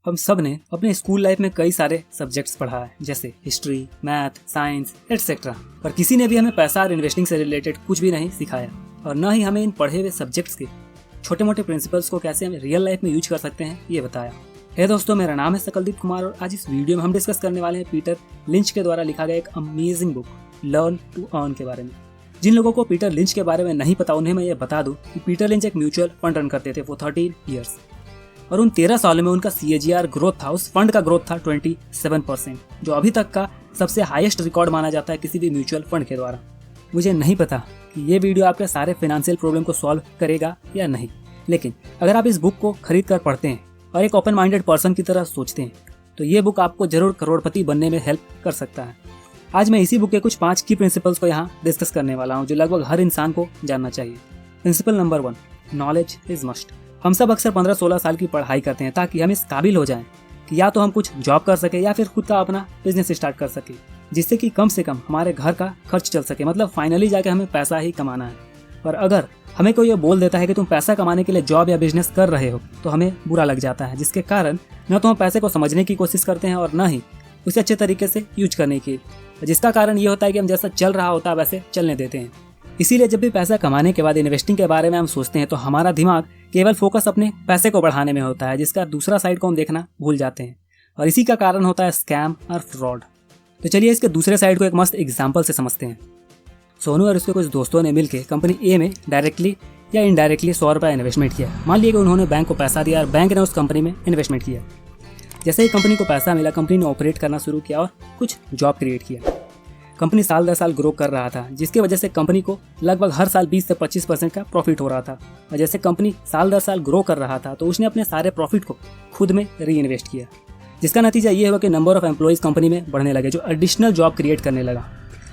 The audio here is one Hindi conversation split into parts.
हम सब ने अपने स्कूल लाइफ में कई सारे सब्जेक्ट्स पढ़ा है, जैसे हिस्ट्री, मैथ, साइंस एटसेट्रा। पर किसी ने भी हमें पैसा और इन्वेस्टिंग से रिलेटेड कुछ भी नहीं सिखाया, और न ही हमें इन पढ़े हुए सब्जेक्ट्स के छोटे मोटे प्रिंसिपल्स को कैसे हम रियल लाइफ में यूज कर सकते हैं ये बताया। हे दोस्तों, मेरा नाम है सकलदीप कुमार और आज इस वीडियो में हम डिस्कस करने वाले हैं पीटर लिंच के द्वारा लिखा गया एक amazing book learn to earn के बारे में। जिन लोगों को पीटर लिंच के बारे में नहीं पता उन्हें मैं ये बता दूं कि पीटर लिंच एक म्यूचुअल फंड रन करते थे फॉर 13 ईयर्स, और उन 13 सालों में उनका CAGR ग्रोथ था, उस फंड का ग्रोथ था 27%, जो अभी तक का सबसे हाईएस्ट रिकॉर्ड माना जाता है किसी भी म्यूचुअल फंड के द्वारा। मुझे नहीं पता कि ये वीडियो आपके सारे फाइनेंशियल प्रॉब्लम को सॉल्व करेगा या नहीं, लेकिन अगर आप इस बुक को खरीद कर पढ़ते हैं और एक ओपन माइंडेड पर्सन की तरह सोचते हैं तो ये बुक आपको जरूर करोड़पति बनने में हेल्प कर सकता है। आज मैं इसी बुक के कुछ 5 की प्रिंसिपल्स को यहाँ डिस्कस करने वाला हूँ जो लगभग हर इंसान को जानना चाहिए। Principle number 1, knowledge is must. हम सब अक्सर 15-16 साल की पढ़ाई करते हैं ताकि हम इस काबिल हो जाएं कि या तो हम कुछ जॉब कर सके या फिर खुद का अपना बिजनेस स्टार्ट कर सके, जिससे कि कम से कम हमारे घर का खर्च चल सके। मतलब फाइनली जाके हमें पैसा ही कमाना है। पर अगर हमें कोई ये बोल देता है कि तुम पैसा कमाने के लिए जॉब या बिजनेस कर रहे हो तो हमें बुरा लग जाता है, जिसके कारण न तो हम पैसे को समझने की कोशिश करते हैं और न ही उसे अच्छे तरीके से यूज करने की, जिसका कारण ये होता है कि हम जैसा चल रहा होता है वैसे चलने देते हैं। इसीलिए जब भी पैसा कमाने के बाद इन्वेस्टिंग के बारे में हम सोचते हैं तो हमारा दिमाग केवल फोकस अपने पैसे को बढ़ाने में होता है, जिसका दूसरा साइड को हम देखना भूल जाते हैं, और इसी का कारण होता है स्कैम और फ्रॉड। तो चलिए इसके दूसरे साइड को एक मस्त एग्जाम्पल से समझते हैं। सोनू और उसके कुछ दोस्तों ने मिलकर कंपनी ए में डायरेक्टली या इनडायरेक्टली 100 रुपये इन्वेस्टमेंट किया। मान लिया कि उन्होंने बैंक को पैसा दिया और बैंक ने उस कंपनी में इन्वेस्टमेंट किया। जैसे ही कंपनी को पैसा मिला, कंपनी ने ऑपरेट करना शुरू किया और कुछ जॉब क्रिएट किया। कंपनी साल दर साल ग्रो कर रहा था, जिसकी वजह से कंपनी को लगभग हर साल 20 से 25% का प्रॉफिट हो रहा था। और जैसे कंपनी साल दर साल ग्रो कर रहा था तो उसने अपने सारे प्रॉफिट को खुद में री इन्वेस्ट किया, जिसका नतीजा ये हुआ कि नंबर ऑफ एम्प्लॉइज कंपनी में बढ़ने लगे, जो एडिशनल जॉब क्रिएट करने लगा।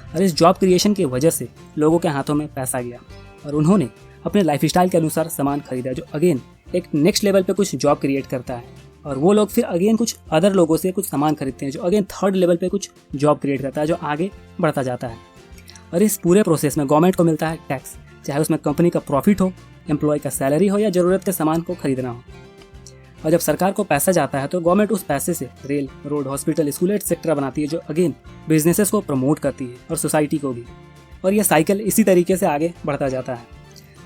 और इस जॉब क्रिएशन की वजह से लोगों के हाथों में पैसा गया और उन्होंने अपने लाइफस्टाइल के अनुसार सामान खरीदा, जो अगेन एक नेक्स्ट लेवल पे कुछ जॉब क्रिएट करता है। और वो लोग फिर अगेन कुछ अदर लोगों से कुछ सामान खरीदते हैं, जो अगेन थर्ड लेवल पे कुछ जॉब क्रिएट करता है, जो आगे बढ़ता जाता है। और इस पूरे प्रोसेस में गवर्नमेंट को मिलता है टैक्स, चाहे उसमें कंपनी का प्रॉफिट हो, एम्प्लॉय का सैलरी हो या ज़रूरत के सामान को खरीदना हो। और जब सरकार को पैसा जाता है तो गवर्नमेंट उस पैसे से rail, road, hospital, school etcetera बनाती है, जो अगेन बिजनेसेस को प्रमोट करती है और सोसाइटी को भी। और यह साइकिल इसी तरीके से आगे बढ़ता जाता है।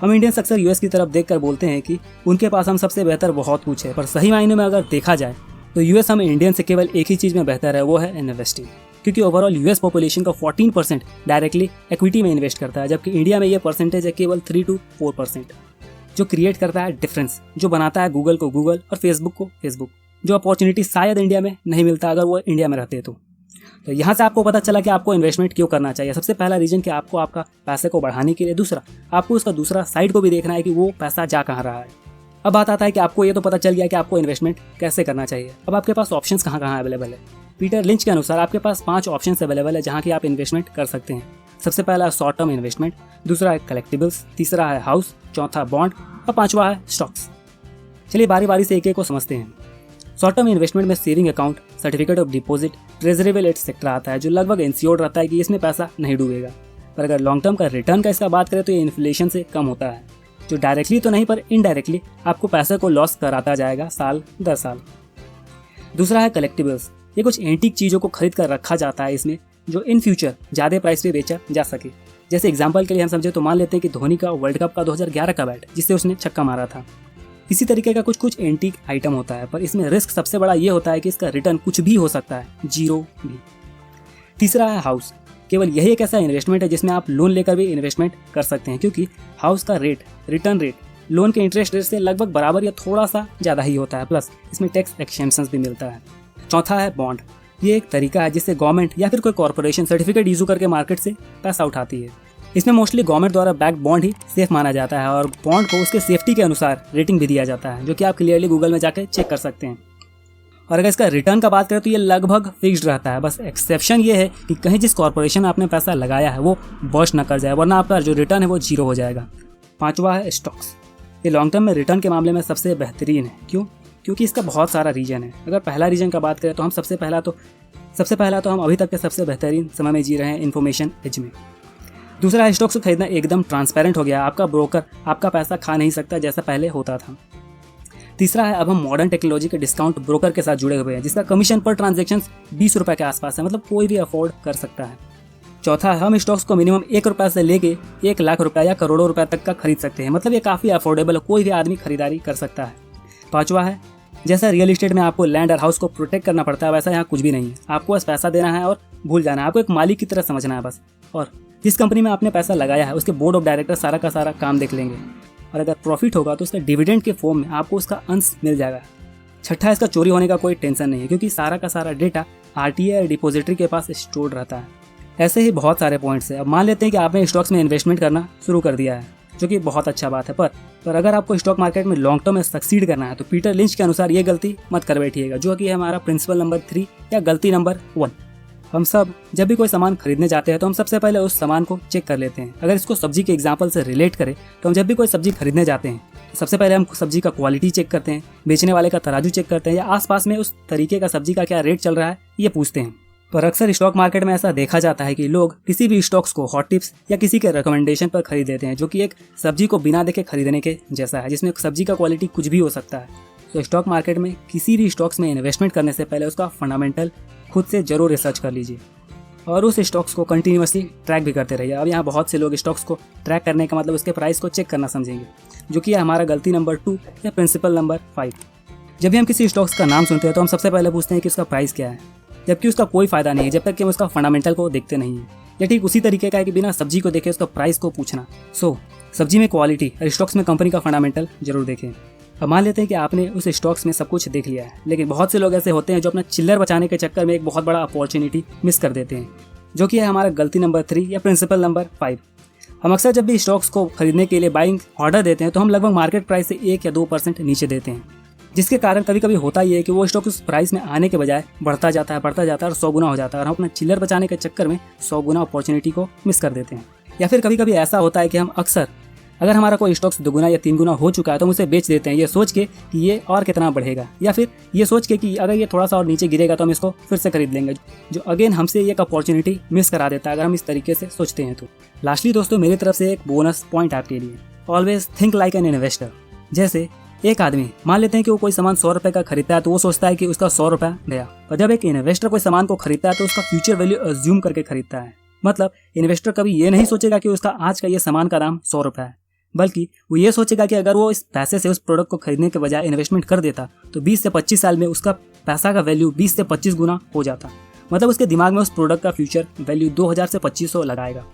हम इंडियंस अक्सर US की तरफ देखकर बोलते हैं कि उनके पास हम सबसे बेहतर बहुत कुछ है, पर सही मायने में अगर देखा जाए तो US हम इंडियन से केवल एक ही चीज़ में बेहतर है, वो है इन्वेस्टिंग। क्योंकि ओवरऑल US पॉपुलेशन का 14% डायरेक्टली इक्विटी में इन्वेस्ट करता है, जबकि इंडिया में ये परसेंटेज है केवल 3 to 4%, जो क्रिएट करता है डिफरेंस, जो बनाता है गूगल को गूगल और फेसबुक को फेसबुक, जो अपॉर्चुनिटी शायद इंडिया में नहीं मिलता अगर वो इंडिया में रहते तो यहाँ से आपको पता चला कि आपको इन्वेस्टमेंट क्यों करना चाहिए। सबसे पहला रीजन कि आपको आपका पैसे को बढ़ाने के लिए, दूसरा आपको उसका दूसरा साइड को भी देखना है कि वो पैसा जा कहाँ रहा है। अब बात आता है कि आपको ये तो पता चल गया कि आपको इन्वेस्टमेंट कैसे करना चाहिए, अब आपके पास ऑप्शंस कहाँ कहाँ अवेलेबल है। पीटर लिंच के अनुसार आपके पास 5 ऑप्शंस अवेलेबल है जहाँ की आप इन्वेस्टमेंट कर सकते हैं। सबसे पहला है शॉर्ट टर्म इन्वेस्टमेंट, दूसरा है कलेक्टिबल्स, तीसरा है हाउस, चौथा बॉन्ड और पांचवा है स्टॉक्स। चलिए बारी बारी से एक एक को समझते हैं। शॉर्ट टर्म इन्वेस्टमेंट में saving account, certificate of deposit, treasurable et cetera आता है, जो लगभग इंश्योर्ड रहता है कि इसमें पैसा नहीं डूबेगा। पर अगर लॉन्ग टर्म का रिटर्न का इसका बात करें तो ये इन्फ्लेशन से कम होता है, जो डायरेक्टली तो नहीं पर इनडायरेक्टली आपको पैसे को लॉस कराता जाएगा साल दर साल। दूसरा है कलेक्टिबल्स, ये कुछ एंटीक चीज़ों को खरीद कर रखा जाता है इसमें, जो इन फ्यूचर ज़्यादा प्राइस पे बेचा जा सके। जैसे एग्जाम्पल के लिए हम समझे तो मान लेते हैं कि धोनी का वर्ल्ड कप का 2011 का बैट, जिससे उसने छक्का मारा था। इसी तरीके का कुछ एंटीक आइटम होता है, पर इसमें रिस्क सबसे बड़ा ये होता है कि इसका रिटर्न कुछ भी हो सकता है, 0 भी। तीसरा है हाउस, केवल यही एक ऐसा इन्वेस्टमेंट है जिसमें आप लोन लेकर भी इन्वेस्टमेंट कर सकते हैं, क्योंकि हाउस का रिटर्न रेट लोन के इंटरेस्ट रेट से लगभग बराबर या थोड़ा सा ज़्यादा ही होता है, प्लस इसमें टैक्स एक्सेम्पशंस भी मिलता है। चौथा है बॉन्ड, ये एक तरीका है जिससे गवर्नमेंट या फिर कोई कॉर्पोरेशन सर्टिफिकेट इशू करके मार्केट से पैसा उठाती है। इसमें मोस्टली गवर्नमेंट द्वारा बैक बॉन्ड ही सेफ माना जाता है और बॉन्ड को उसके सेफ्टी के अनुसार रेटिंग भी दिया जाता है, जो कि आप क्लियरली गूगल में जाकर चेक कर सकते हैं। और अगर इसका रिटर्न का बात करें तो ये लगभग फिक्स्ड रहता है, बस एक्सेप्शन ये है कि कहीं जिस कॉर्पोरेशन में आपने पैसा लगाया है वो बस्ट न कर जाए, वरना आपका जो रिटर्न है वो 0 हो जाएगा। पांचवा है स्टॉक्स, ये लॉन्ग टर्म में रिटर्न के मामले में सबसे बेहतरीन है। क्यों? क्योंकि इसका बहुत सारा रीजन है। अगर पहला रीजन का बात करें तो हम सबसे पहला तो हम अभी तक के सबसे बेहतरीन समय में जी रहे हैं इन्फॉर्मेशन एज में। दूसरा है स्टॉक्स खरीदना एकदम ट्रांसपेरेंट हो गया, आपका ब्रोकर आपका पैसा खा नहीं सकता जैसा पहले होता था। तीसरा है, अब हम मॉडर्न टेक्नोलॉजी के डिस्काउंट ब्रोकर के साथ जुड़े हुए हैं, जिसका कमीशन पर ट्रांजेक्शन 20 रुपये के आसपास है, मतलब कोई भी अफोर्ड कर सकता है। चौथा है, हम स्टॉक्स को मिनिमम 1 रुपये से लेके 1 लाख रुपए या करोड़ों रुपए तक का खरीद सकते हैं, मतलब ये काफ़ी अफोर्डेबल है, कोई भी आदमी खरीदारी कर सकता है। पांचवा है, जैसा रियल इस्टेट में आपको लैंड और हाउस को प्रोटेक्ट करना पड़ता है, वैसा यहाँ कुछ भी नहीं है। आपको बस पैसा देना है और भूल जाना है, आपको एक मालिक की तरह समझना है बस। और जिस कंपनी में आपने पैसा लगाया है उसके बोर्ड ऑफ डायरेक्टर सारा का सारा काम देख लेंगे, और अगर प्रॉफिट होगा तो उसका डिविडेंड के फॉर्म में आपको उसका अंश मिल जाएगा। छठा, इसका चोरी होने का कोई टेंशन नहीं है, क्योंकि सारा का सारा डेटा आरटीआई और डिपॉजिटरी के पास स्टोर्ड रहता है। ऐसे ही बहुत सारे पॉइंट्स हैं। अब मान लेते हैं कि आपने स्टॉक्स में इन्वेस्टमेंट करना शुरू कर दिया है, जो कि बहुत अच्छा बात है, पर अगर आपको स्टॉक मार्केट में लॉन्ग टर्म में सक्सीड करना है तो पीटर लिंच के अनुसार ये गलती मत कर बैठिएगा, जो कि है हमारा प्रिंसिपल नंबर 3 या गलती नंबर 1। हम सब जब भी कोई सामान खरीदने जाते हैं तो हम सबसे पहले उस सामान को चेक कर लेते हैं। अगर इसको सब्जी के एग्जाम्पल से रिलेट करें तो हम जब भी कोई सब्जी खरीदने जाते हैं तो सबसे पहले हम सब्जी का क्वालिटी चेक करते हैं, बेचने वाले का तराजू चेक करते हैं, या आसपास में उस तरीके का सब्जी का क्या रेट चल रहा है ये पूछते हैं। पर अक्सर स्टॉक मार्केट में ऐसा देखा जाता है कि लोग किसी भी स्टॉक्स को हॉट टिप्स या किसी के रिकमेंडेशन पर खरीद लेते हैं, जो कि एक सब्जी को बिना देखे खरीदने के जैसा है, जिसमें सब्जी का क्वालिटी कुछ भी हो सकता है। तो स्टॉक मार्केट में किसी भी स्टॉक्स में इन्वेस्टमेंट करने से पहले उसका फंडामेंटल खुद से जरूर रिसर्च कर लीजिए और उस स्टॉक्स को कंटिन्यूअसली ट्रैक भी करते रहिए। अब यहाँ बहुत से लोग स्टॉक्स को ट्रैक करने का मतलब उसके प्राइस को चेक करना समझेंगे, जो कि है हमारा गलती नंबर 2 या प्रिंसिपल नंबर 5। जब भी हम किसी स्टॉक्स का नाम सुनते हैं तो हम सबसे पहले पूछते हैं कि उसका प्राइस क्या है, जबकि उसका कोई फायदा नहीं है जब तक कि हम उसका फंडामेंटल को देखते नहीं है। या ठीक उसी तरीके का है कि बिना सब्जी को देखे उसका प्राइस को पूछना। सब्जी में क्वालिटी और स्टॉक्स में कंपनी का फंडामेंटल जरूर देखें। अब मान लेते हैं कि आपने उस स्टॉक्स में सब कुछ देख लिया है, लेकिन बहुत से लोग ऐसे होते हैं जो अपना चिल्लर बचाने के चक्कर में एक बहुत बड़ा अपॉर्चुनिटी मिस कर देते हैं, जो कि है हमारा गलती नंबर 3 या प्रिंसिपल नंबर 5। हम अक्सर जब भी स्टॉक्स को खरीदने के लिए बाइंग ऑर्डर देते हैं तो हम लगभग मार्केट प्राइस से 1 या 2% नीचे देते हैं, जिसके कारण कभी कभी होता ही है कि वो स्टॉक उस प्राइस में आने के बजाय बढ़ता जाता है और 100 गुना हो जाता है, और हम अपना चिल्लर बचाने के चक्कर में 100 गुना अपॉर्चुनिटी को मिस कर देते हैं। या फिर कभी कभी ऐसा होता है कि हम अक्सर अगर हमारा कोई स्टॉक्स 2 गुना या 3 गुना हो चुका है तो हम उसे बेच देते हैं, ये सोच के कि ये और कितना बढ़ेगा, या फिर ये सोच के कि अगर ये थोड़ा सा और नीचे गिरेगा तो हम इसको फिर से खरीद लेंगे, जो अगेन हमसे एक अपॉर्चुनिटी मिस करा देता है अगर हम इस तरीके से सोचते हैं तो। लास्टली दोस्तों, मेरी तरफ से एक बोनस पॉइंट आपके लिए, always think like an investor. जैसे एक आदमी मान लेते हैं कि वो कोई सामान 100 रुपये का खरीदता है तो वो सोचता है कि उसका 100 रुपये गया, पर जब एक इन्वेस्टर कोई सामान को खरीदता है तो उसका फ्यूचर वैल्यू अज्यूम करके खरीदता है। मतलब इन्वेस्टर कभी ये नहीं सोचेगा कि उसका आज का ये सामान का दाम 100 रुपये है, बल्कि वो ये सोचेगा कि अगर वो इस पैसे से उस प्रोडक्ट को खरीदने के बजाय इन्वेस्टमेंट कर देता तो 20 से 25 साल में उसका पैसा का वैल्यू 20 से 25 गुना हो जाता। मतलब उसके दिमाग में उस प्रोडक्ट का फ्यूचर वैल्यू 2000 से 2500 लगाएगा।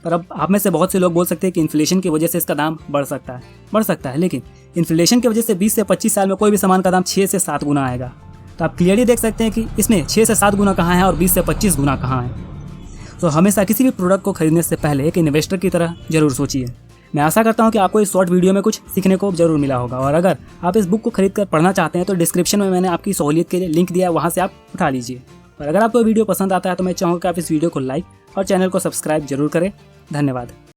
पर अब आप में से बहुत से लोग बोल सकते हैं कि इन्फ्लेशन की वजह से इसका दाम बढ़ सकता है, लेकिन इन्फ्लेशन की वजह से 20 से 25 साल में कोई भी सामान का दाम 6 से 7 गुना आएगा। तो आप क्लियरली देख सकते हैं कि इसमें 6 से 7 गुना कहाँ है और 20 से 25 गुना कहाँ है। तो हमेशा किसी भी प्रोडक्ट को खरीदने से पहले एक इन्वेस्टर की तरह जरूर सोचिए। मैं आशा करता हूं कि आपको इस शॉर्ट वीडियो में कुछ सीखने को जरूर मिला होगा, और अगर आप इस बुक को खरीद कर पढ़ना चाहते हैं तो डिस्क्रिप्शन में मैंने आपकी सहूलियत के लिए लिंक दिया है, वहां से आप उठा लीजिए। और अगर आपको वीडियो पसंद आता है तो मैं चाहूँगा कि आप इस वीडियो को लाइक और चैनल को सब्सक्राइब जरूर करें। धन्यवाद।